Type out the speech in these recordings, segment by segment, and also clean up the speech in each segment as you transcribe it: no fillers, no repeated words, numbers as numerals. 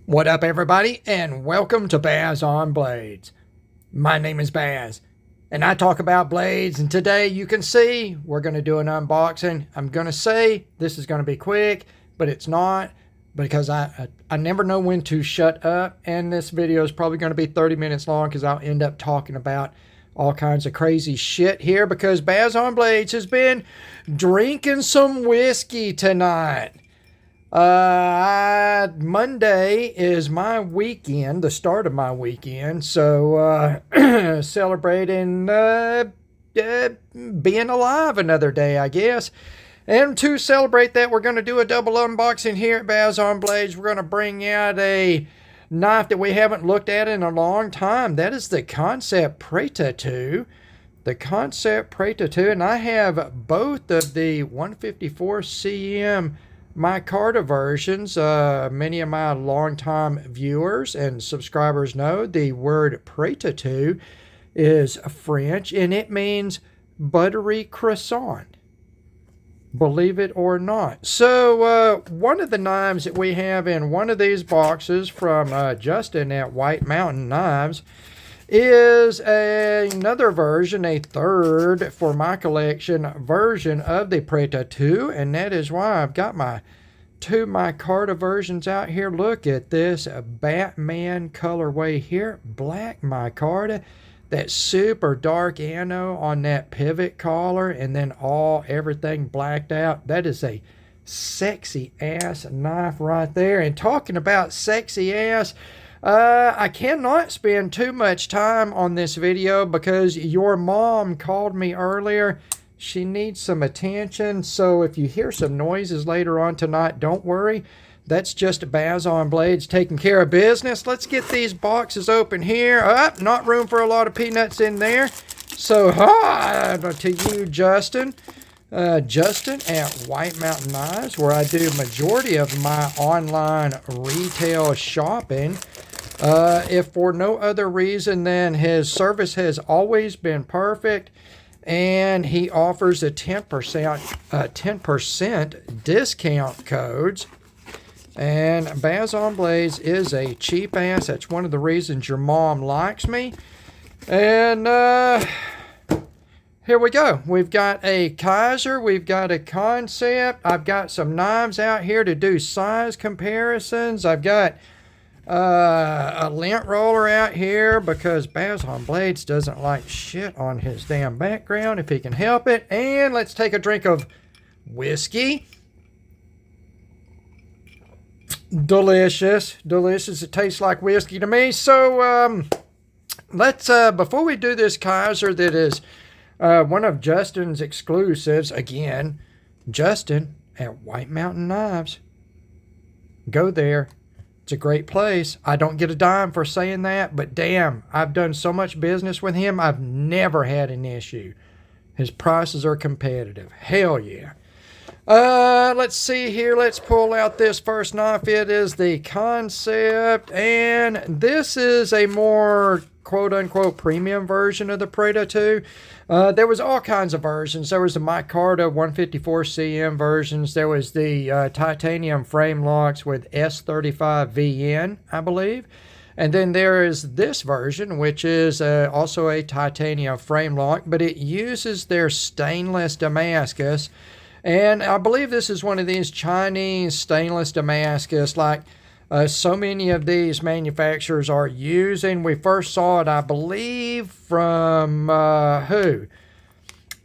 What up, everybody, and welcome to Baz on Blades. My name is Baz, and I talk about blades, and today you can see we're going to do an unboxing. I'm going to say this is going to be quick, but it's not, because I never know when to shut up, and this video is probably going to be 30 minutes long because I'll end up talking about all kinds of crazy shit here because Baz on Blades has been drinking some whiskey tonight. Monday is my weekend, the start of my weekend, so celebrating being alive another day, I guess. And to celebrate that, we're going to do a double unboxing here at Baz on Blades. We're going to bring out a knife that we haven't looked at in a long time. That is the Kansept Pretatout. The Kansept Pretatout, and I have both of the 154cm micarta versions. Many of my longtime viewers and subscribers know the word Pretatout is French, and it means buttery croissant. Believe it or not. So one of the knives that we have in one of these boxes from Justin at White Mountain Knives is another version, a third for my collection version of the Pretatout, and that is why I've got my two micarta versions out here. Look at this Batman colorway here, black micarta, that super dark ano on that pivot collar, and then everything blacked out. That is a sexy ass knife right there. And talking about sexy ass, I cannot spend too much time on this video because your mom called me earlier. She needs some attention, so if you hear some noises later on tonight, don't worry. That's just Baz on Blades taking care of business. Let's get these boxes open here. Not room for a lot of peanuts in there. So, to you, Justin. Justin at White Mountain Knives, where I do majority of my online retail shopping. If for no other reason than his service has always been perfect, and he offers a 10% discount codes. And Baz on Blades is a cheap ass. That's one of the reasons your mom likes me. And here we go. We've got a Kizer. We've got a Kansept. I've got some knives out here to do size comparisons. I've got a lint roller out here because Baz on Blades doesn't like shit on his damn background if he can help it. And let's take a drink of whiskey. Delicious. Delicious. It tastes like whiskey to me. So let's before we do this Kizer that is one of Justin's exclusives, again, Justin at White Mountain Knives. Go there. It's a great place. I don't get a dime for saying that, but damn, I've done so much business with him, I've never had an issue. His prices are competitive. Hell yeah. Let's see here. Let's pull out this first knife. It is the Kansept, and this is a more quote-unquote premium version of the Pretatout. There was all kinds of versions. There was the micarta 154cm versions. There was the titanium frame locks with S45vn, I believe. And then there is this version, which is also a titanium frame lock, but it uses their stainless damascus. And I believe this is one of these Chinese stainless damascus, like so many of these manufacturers are using. We first saw it, I believe, from who?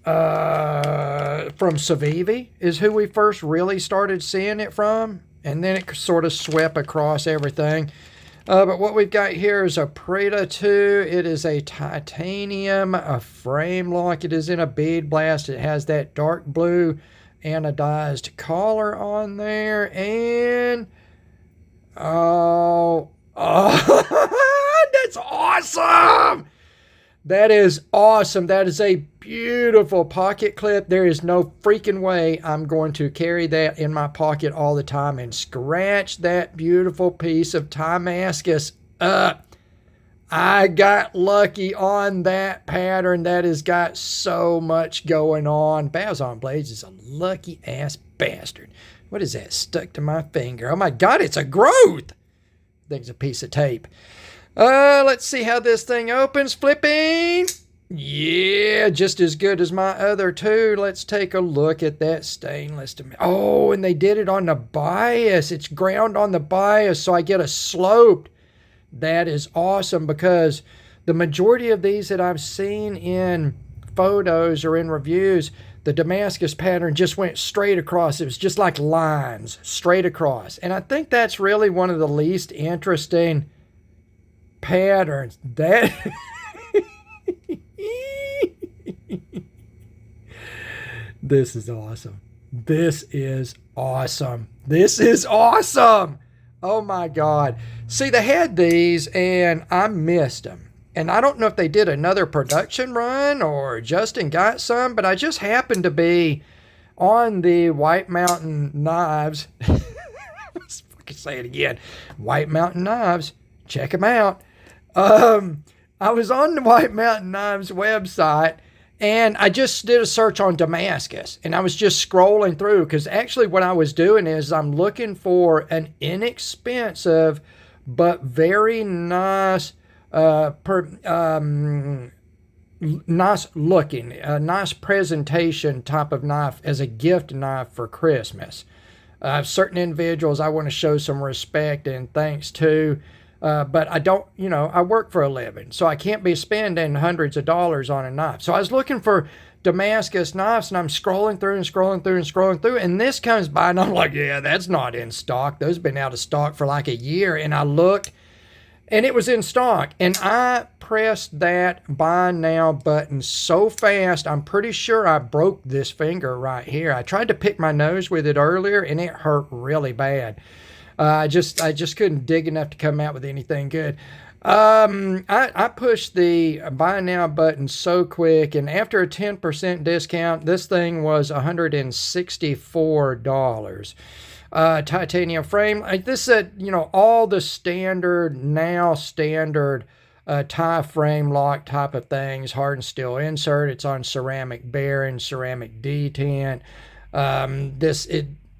From Civivi is who we first really started seeing it from. And then it sort of swept across everything. But what we've got here is a Pretatout. It is a titanium frame lock. It is in a bead blast. It has that dark blue anodized collar on there, and that's awesome. That is awesome. That is a beautiful pocket clip. There is no freaking way I'm going to carry that in my pocket all the time and scratch that beautiful piece of damascus up. I got lucky on that pattern. That has got so much going on. Baz on Blades is a lucky ass bastard. What is that stuck to my finger? Oh my God, it's a growth. There's a piece of tape. Let's see how this thing opens. Flipping. Yeah, just as good as my other two. Let's take a look at that stainless. Oh, and they did it on the bias. It's ground on the bias, so I get a sloped. That is awesome, because the majority of these that I've seen in photos or in reviews, the Damascus pattern just went straight across. It was just like lines straight across. And I think that's really one of the least interesting patterns. That this is awesome. This is awesome. This is awesome. Oh my God. See, they had these and I missed them. And I don't know if they did another production run or Justin got some, but I just happened to be on the White Mountain Knives. Let's fucking say it again. White Mountain Knives. Check them out. I was on the White Mountain Knives website and I just did a search on Damascus, and I was just scrolling through, because actually what I was doing is I'm looking for an inexpensive but very nice, nice looking, nice presentation type of knife as a gift knife for Christmas. Certain individuals I want to show some respect and thanks to. But I don't, I work for a living, so I can't be spending hundreds of dollars on a knife. So I was looking for Damascus knives, and I'm scrolling through, and this comes by, and I'm like, yeah, that's not in stock. Those have been out of stock for like a year. And I looked, and it was in stock. And I pressed that buy now button so fast, I'm pretty sure I broke this finger right here. I tried to pick my nose with it earlier, and it hurt really bad. I just couldn't dig enough to come out with anything good. I pushed the buy now button so quick, and after a 10% discount, this thing was $164. Titanium frame. This is, all the standard tie frame lock type of things. Hardened steel insert. It's on ceramic bearing, ceramic detent.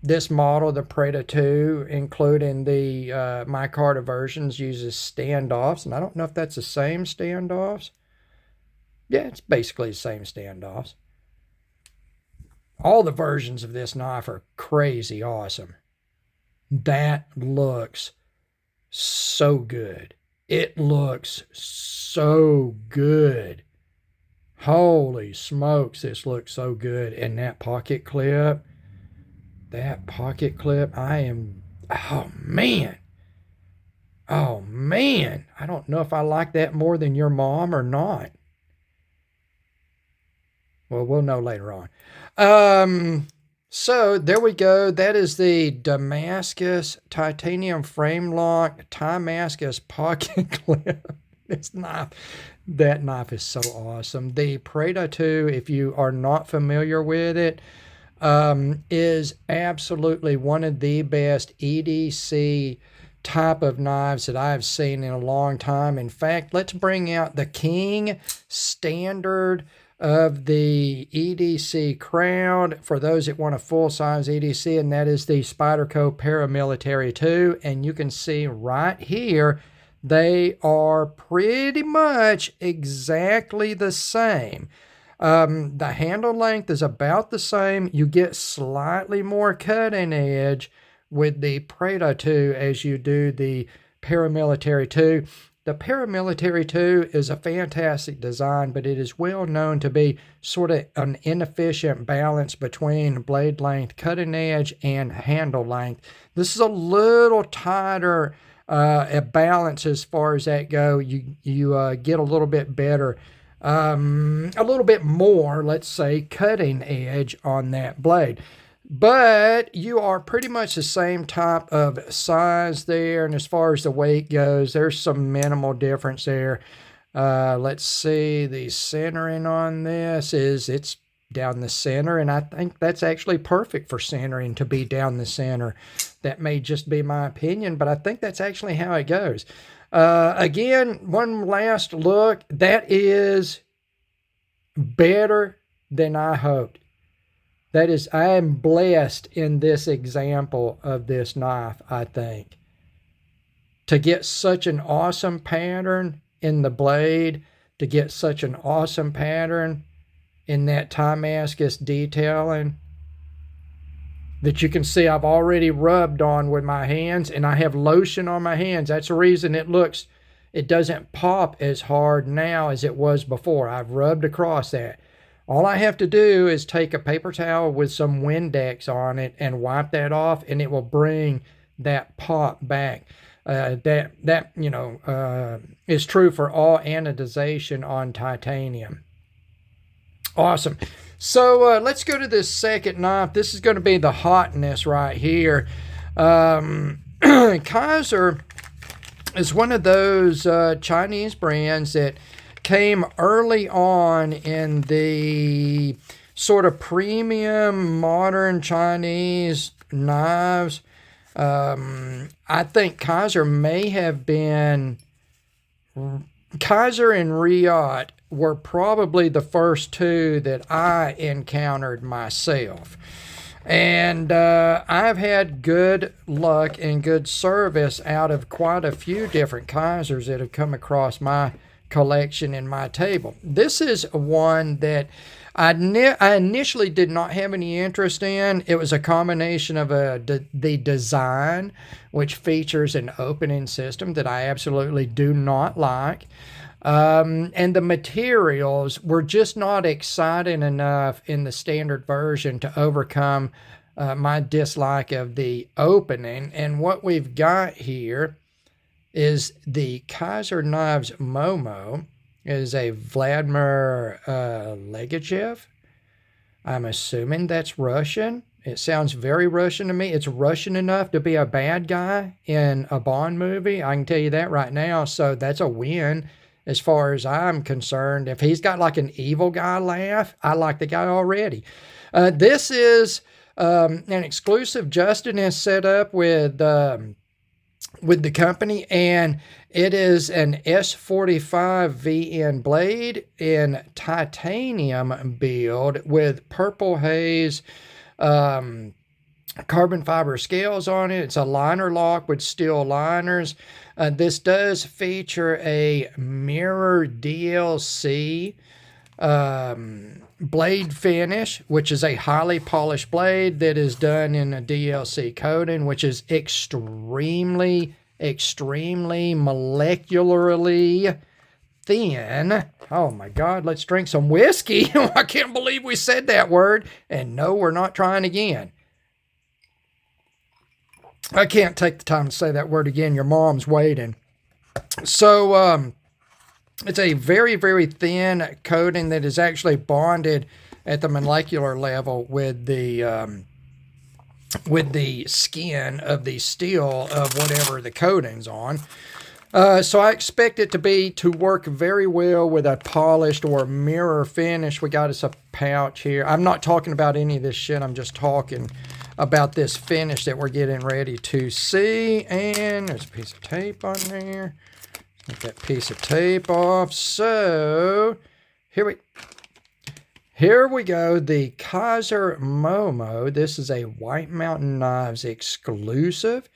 This model, the Pretatout, including the micarta versions, uses standoffs, and I don't know if that's the same standoffs. Yeah, it's basically the same standoffs. All the versions of this knife are crazy awesome. That looks so good. It looks so good. Holy smokes, this looks so good. And that pocket clip, oh man, I don't know if I like that more than your mom or not. Well, we'll know later on. So there we go. That is the Damascus titanium frame lock Damascus pocket clip. That knife is so awesome. The Pretatout, if you are not familiar with it, is absolutely one of the best EDC type of knives that I've seen in a long time. In fact, let's bring out the king standard of the EDC crowd for those that want a full-size EDC, and that is the Spyderco Paramilitary 2. And you can see right here, they are pretty much exactly the same. The handle length is about the same. You get slightly more cutting edge with the Pretatout as you do the Paramilitary 2. The Paramilitary 2 is a fantastic design, but it is well known to be sort of an inefficient balance between blade length, cutting edge, and handle length. This is a little tighter balance as far as that go. You get a little bit better. A little bit more, let's say, cutting edge on that blade. But you are pretty much the same type of size there. And as far as the weight goes, there's some minimal difference there. Let's see, the centering on this it's down the center. And I think that's actually perfect for centering, to be down the center. That may just be my opinion, but I think that's actually how it goes. Again, one last look. That is better than I hoped. That is, I am blessed in this example of this knife, I think. to get such an awesome pattern in the blade, to get such an awesome pattern in that damascus detailing that you can see I've already rubbed on with my hands, and I have lotion on my hands. That's the reason it doesn't pop as hard now as it was before. I've rubbed across that. All I have to do is take a paper towel with some Windex on it and wipe that off, and it will bring that pop back. That is true for all anodization on titanium. Awesome. So let's go to this second knife. This is going to be the hotness right here. Kizer is one of those Chinese brands that came early on in the sort of premium modern Chinese knives. I think Kizer and Riot were probably the first two that I encountered myself. And I've had good luck and good service out of quite a few different Kizers that have come across my collection in my table. This is one that I initially did not have any interest in. It was a combination of the design, which features an opening system that I absolutely do not like. And the materials were just not exciting enough in the standard version to overcome my dislike of the opening. And what we've got here is the Kizer Knives Momo. Is a Vladimir Legachev. I'm assuming that's Russian. It sounds very Russian to me. It's Russian enough to be a bad guy in a Bond movie. I can tell you that right now. So that's a win as far as I'm concerned. If he's got like an evil guy laugh, I like the guy already. This is an exclusive Justin has set up with the company, and it is an S45vn blade in titanium build with Purple Haze carbon fiber scales on it. It's a liner lock with steel liners. This does feature a mirror DLC blade finish, which is a highly polished blade that is done in a DLC coating, which is extremely molecularly thin. Oh my God, let's drink some whiskey. I can't believe we said that word. And no, we're not trying again. I can't take the time to say that word again. Your mom's waiting. So, it's a very, very thin coating that is actually bonded at the molecular level with the skin of the steel of whatever the coating's on. So I expect it to work very well with a polished or mirror finish. We got us a pouch here. I'm not talking about any of this shit. I'm just talking about this finish that we're getting ready to see. And there's a piece of tape on there. Get that piece of tape off. So here we go. The Kizer Momo. This is a White Mountain Knives exclusive.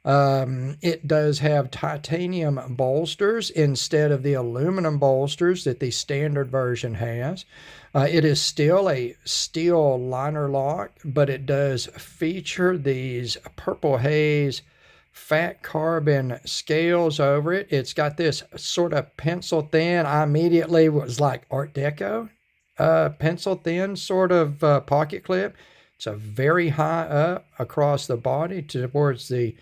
It does have titanium bolsters instead of the aluminum bolsters that the standard version has. It is still a steel liner lock, but it does feature these Purple Haze fat carbon scales over it. It's got this sort of pencil thin. I immediately was like Art Deco, pencil thin sort of pocket clip. It's a very high up across the body towards the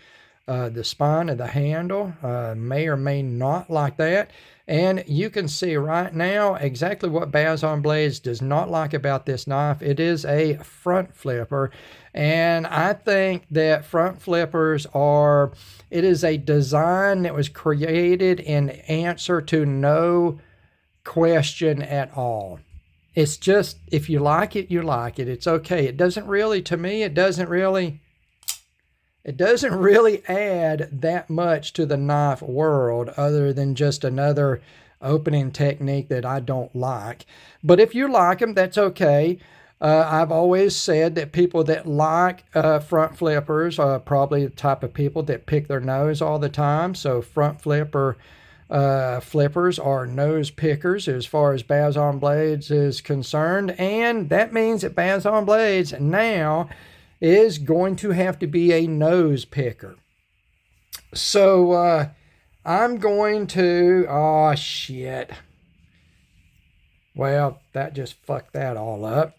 spine of the handle. May or may not like that. And you can see right now exactly what Bazon Blades does not like about this knife. It is a front flipper. And I think that front flippers it is a design that was created in answer to no question at all. It's just, if you like it, you like it. It's okay. It doesn't really, to me, it doesn't really add that much to the knife world other than just another opening technique that I don't like. But if you like them, that's okay. I've always said that people that like front flippers are probably the type of people that pick their nose all the time. So front flippers are nose pickers as far as Bass on Blades is concerned. And that means that Bass on Blades now is going to have to be a nose picker. So I'm going to, oh shit. Well, that just fucked that all up.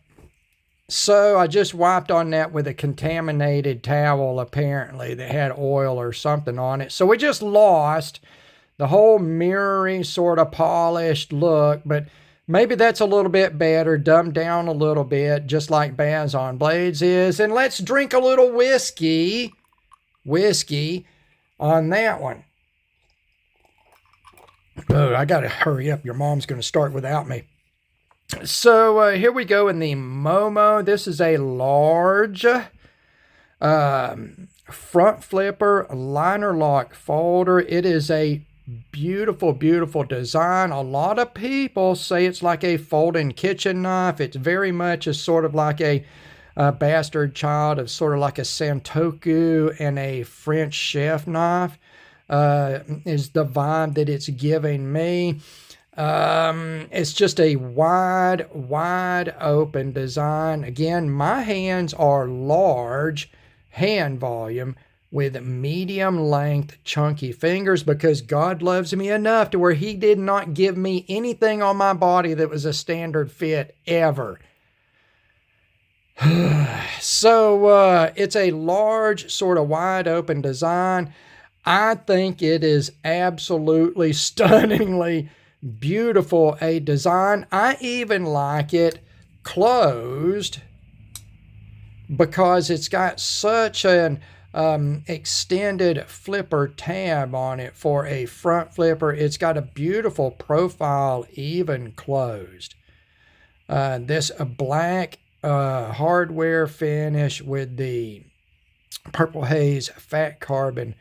So I just wiped on that with a contaminated towel, apparently, that had oil or something on it. So we just lost the whole mirrory sort of polished look, but maybe that's a little bit better, dumbed down a little bit, just like Bass on Blades is. And let's drink a little whiskey on that one. Oh, I got to hurry up. Your mom's going to start without me. So here we go in the Momo. This is a large front flipper liner lock folder. It is a beautiful, beautiful design. A lot of people say it's like a folding kitchen knife. It's very much a sort of like a bastard child of sort of like a Santoku and a French chef knife is the vibe that it's giving me. It's just a wide open design. Again, my hands are large hand volume with medium length chunky fingers because God loves me enough to where he did not give me anything on my body that was a standard fit ever. So it's a large sort of wide open design. I think it is absolutely stunningly beautiful a design. I even like it closed because it's got such an extended flipper tab on it for a front flipper. It's got a beautiful profile even closed. This black hardware finish with the Purple Haze fat carbon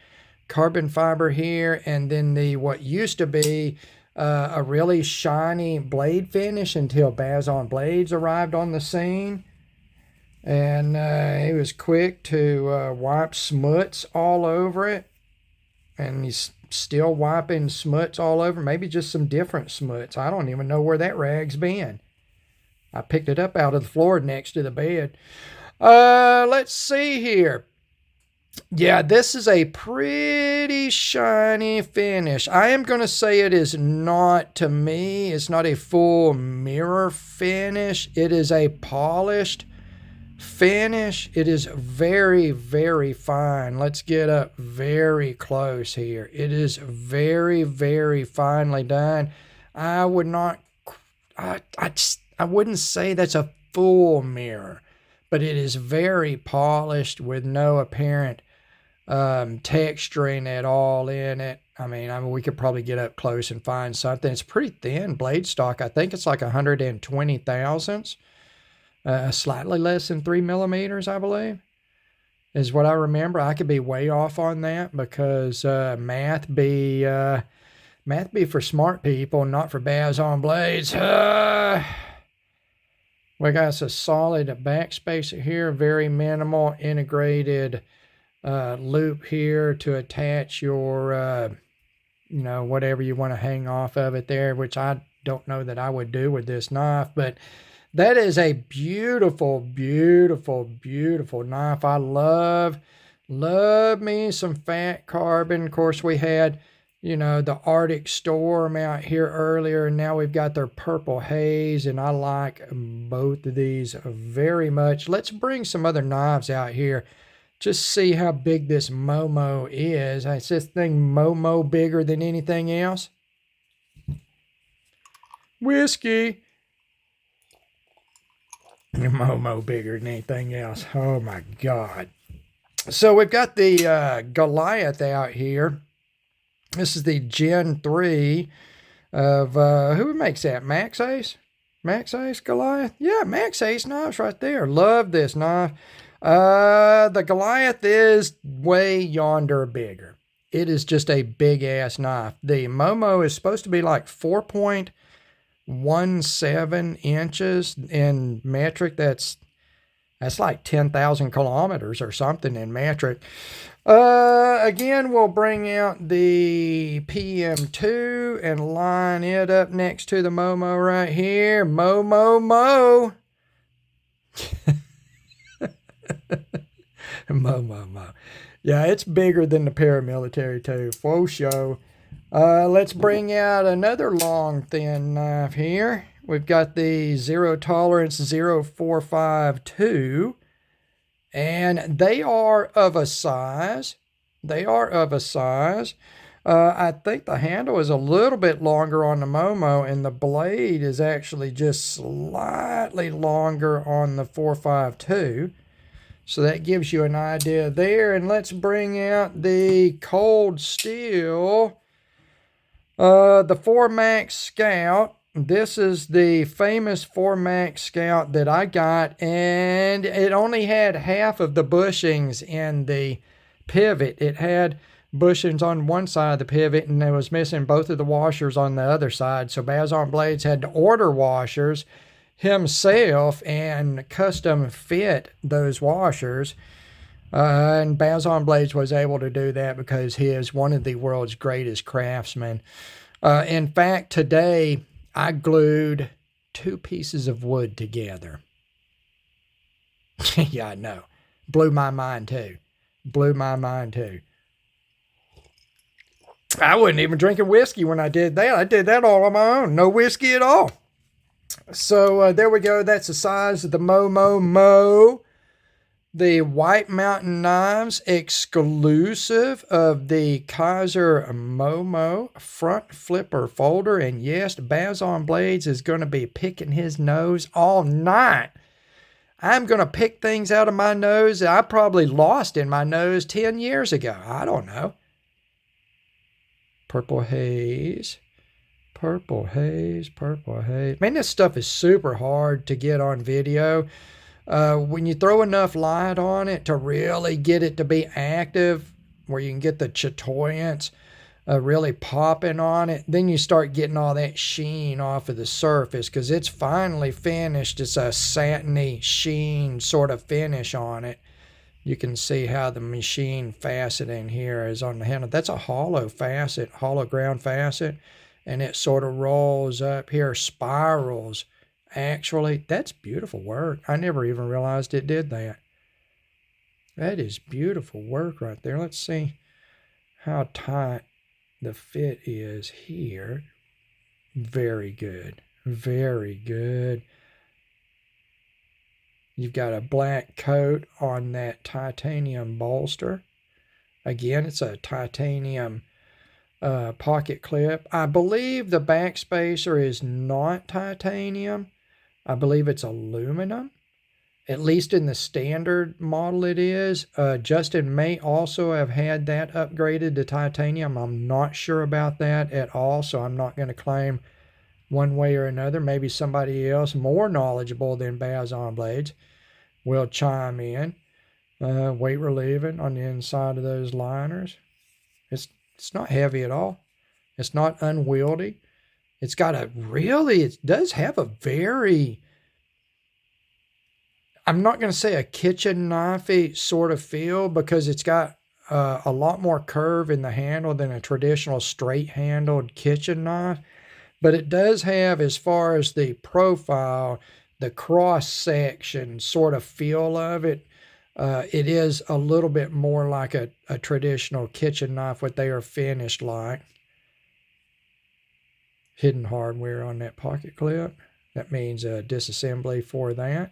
fiber here, and then the what used to be a really shiny blade finish until Bass on Blades arrived on the scene. And he was quick to wipe smuts all over it. And he's still wiping smuts all over. Maybe just some different smuts. I don't even know where that rag's been. I picked it up out of the floor next to the bed. Let's see here. Yeah, this is a pretty shiny finish. I am going to say it is not, to me, it's not a full mirror finish. It is a polished finish. It is very, very fine. Let's get up very close here. It is very, very finely done. I would not, I wouldn't say that's a full mirror, but it is very polished with no apparent texturing at all in it. I mean, we could probably get up close and find something. It's pretty thin blade stock. I think it's like 120 thousandths, slightly less than 3 millimeters, I believe, is what I remember. I could be way off on that because math be for smart people, not for Bass on Blades. We got a solid backspacer here, very minimal integrated loop here to attach your, whatever you want to hang off of it there, which I don't know that I would do with this knife, but that is a beautiful, beautiful, beautiful knife. I love me some fat carbon. Of course, we had, the Arctic Storm out here earlier, and now we've got their Purple Haze, and I like both of these very much. Let's bring some other knives out here. Just see how big this Momo is. Is this thing Momo bigger than anything else? Whiskey. Momo bigger than anything else. Oh my God. So we've got the Goliath out here. This is the Gen 3 of, who makes that? Max Ace? Max Ace Goliath? Yeah, Max Ace knives right there. Love this knife. The Goliath is way yonder bigger. It is just a big ass knife. The Momo is supposed to be like 4.5 0.17 inches in metric. That's like 10,000 kilometers or something in metric. Again, we'll bring out the PM2 and line it up next to the Momo right here. Mo. Mo. Yeah, it's bigger than the paramilitary too, for sure. Let's bring out another long, thin knife here. We've got the Zero Tolerance 0452. And they are of a size. I think the handle is a little bit longer on the Momo, and the blade is actually just slightly longer on the 452. So that gives you an idea there. And let's bring out the Cold Steel, the 4 Max Scout. This is the famous 4 Max Scout that I got, and it only had half of the bushings in the pivot. It had bushings on one side of the pivot, and it was missing both of the washers on the other side. So Baz on Blades had to order washers himself and custom fit those washers. And Baz on Blades was able to do that because he is one of the world's greatest craftsmen. In fact, today, I glued 2 pieces of wood together. Yeah, I know. Blew my mind too. I wasn't even drinking whiskey when I did that. I did that all on my own. No whiskey at all. So there we go. That's the size of the Mo. The White Mountain knives, exclusive of the Kizer Momo front flipper folder. And yes, Baz on Blades is going to be picking his nose all night. I'm going to pick things out of my nose that I probably lost in my nose 10 years ago. I don't know. Purple Haze. Man, this stuff is super hard to get on video. When you throw enough light on it to really get it to be active, where you can get the chatoyance really popping on it, then you start getting all that sheen off of the surface because it's finally finished. It's a satiny sheen sort of finish on it. You can see how the machine facet in here is on the handle. That's a hollow ground facet, and it sort of rolls up here, spirals. Actually, that's beautiful work. I never even realized it did that. That is beautiful work right there. Let's see how tight the fit is here. Very good. You've got a black coat on that titanium bolster. Again, it's a titanium pocket clip. I believe the back spacer is not titanium. I believe it's aluminum. At least in the standard model it is. Justin may also have had that upgraded to titanium. I'm not sure about that at all, so I'm not going to claim one way or another. Maybe somebody else more knowledgeable than Baz on Blades will chime in. Weight relieving on the inside of those liners. It's not heavy at all. It's not unwieldy. It does have a very, I'm not going to say a kitchen knifey sort of feel because it's got a lot more curve in the handle than a traditional straight-handled kitchen knife. But it does have, as far as the profile, the cross-section sort of feel of it. It is a little bit more like a traditional kitchen knife, what they are finished like. Hidden hardware on that pocket clip. That means a disassembly for that.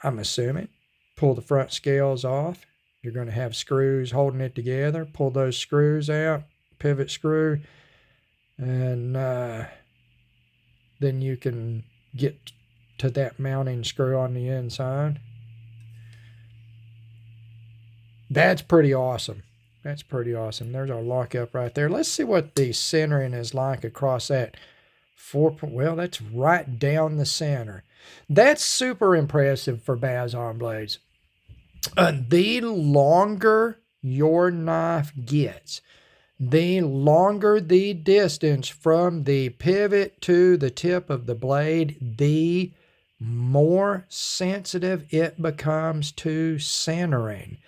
I'm assuming. Pull the front scales off. You're going to have screws holding it together. Pull those screws out. Pivot screw. And then you can get to that mounting screw on the inside. That's pretty awesome. There's our lockup right there. Let's see what the centering is like across that well, that's right down the center. That's super impressive for Baz on Blades. The longer your knife gets, the longer the distance from the pivot to the tip of the blade, the more sensitive it becomes to centering.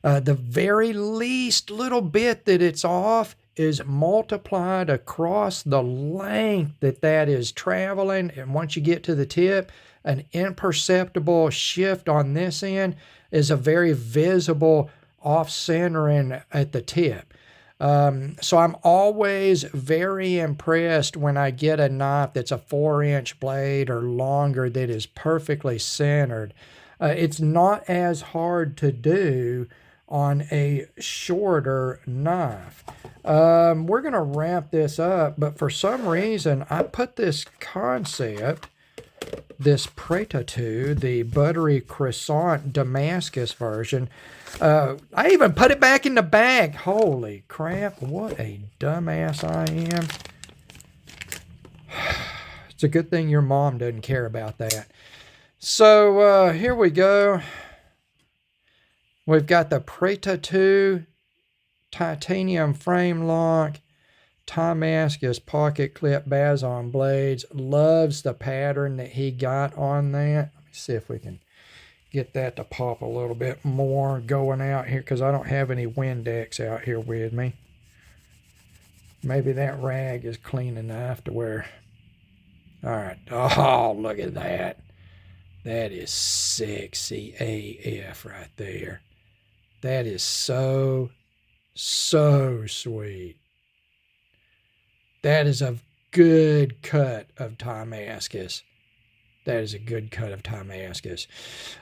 The very least little bit that it's off is multiplied across the length that is traveling. And once you get to the tip, an imperceptible shift on this end is a very visible off-centering at the tip. So I'm always very impressed when I get a knife that's a 4-inch blade or longer that is perfectly centered. It's not as hard to do on a shorter knife. We're going to wrap this up, but for some reason I put this Kansept, this Pretatout, the buttery croissant Damascus version. I even put it back in the bag. Holy crap, what a dumbass I am. It's a good thing your mom doesn't care about that. So here we go. We've got the Pretatout titanium frame lock, Damascus pocket clip Bazon blades. Loves the pattern that he got on that. Let me see if we can get that to pop a little bit more going out here, because I don't have any Windex out here with me. Maybe that rag is clean enough to where... All right. Oh, look at that. That is sexy AF right there. That is so sweet. That is a good cut of Damascus. That is a good cut of Damascus.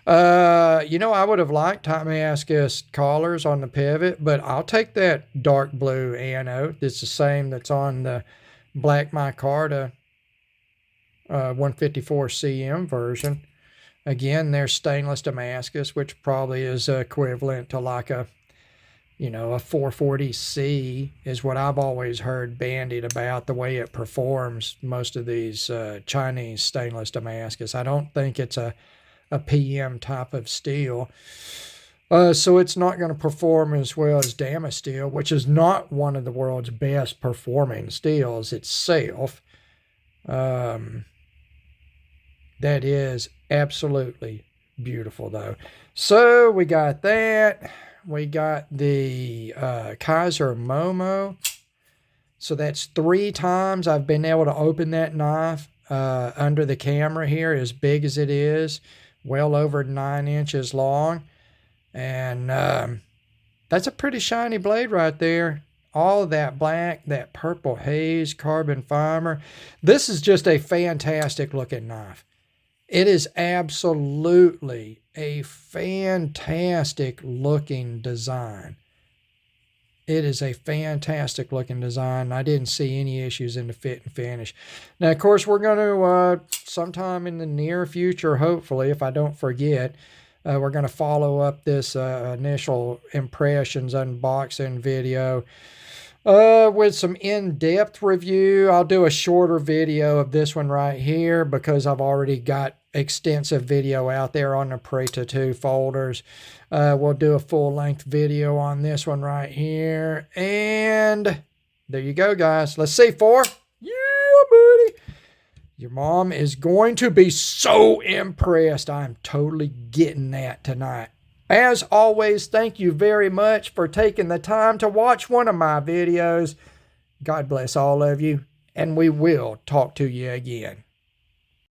You know, I would have liked Damascus collars on the pivot, but I'll take that dark blue anode. It's the same that's on the Black Micarta 154cm version. Again, there's stainless Damascus, which probably is equivalent to like a, you know, a 440C is what I've always heard bandied about the way it performs most of these Chinese stainless Damascus. I don't think it's a PM type of steel. So it's not going to perform as well as Damascus steel, which is not one of the world's best performing steels itself. That is absolutely beautiful, though. So we got that. We got the Kizer Momo. So that's 3 times I've been able to open that knife under the camera here, as big as it is, well over 9 inches long. And that's a pretty shiny blade right there. All of that black, that Purple Haze carbon fiber. This is just a fantastic looking knife. It is absolutely a fantastic looking design. It is a fantastic looking design. I didn't see any issues in the fit and finish. Now, of course, we're going to, sometime in the near future, hopefully, if I don't forget, we're going to follow up this initial impressions unboxing video with some in-depth review. I'll do a shorter video of this one right here because I've already got extensive video out there on the Pretatout folders. We'll do a full-length video on this one right here. And there you go, guys. Let's see, 4. Yeah, buddy. Your mom is going to be so impressed. I'm totally getting that tonight. As always, thank you very much for taking the time to watch one of my videos. God bless all of you, and we will talk to you again.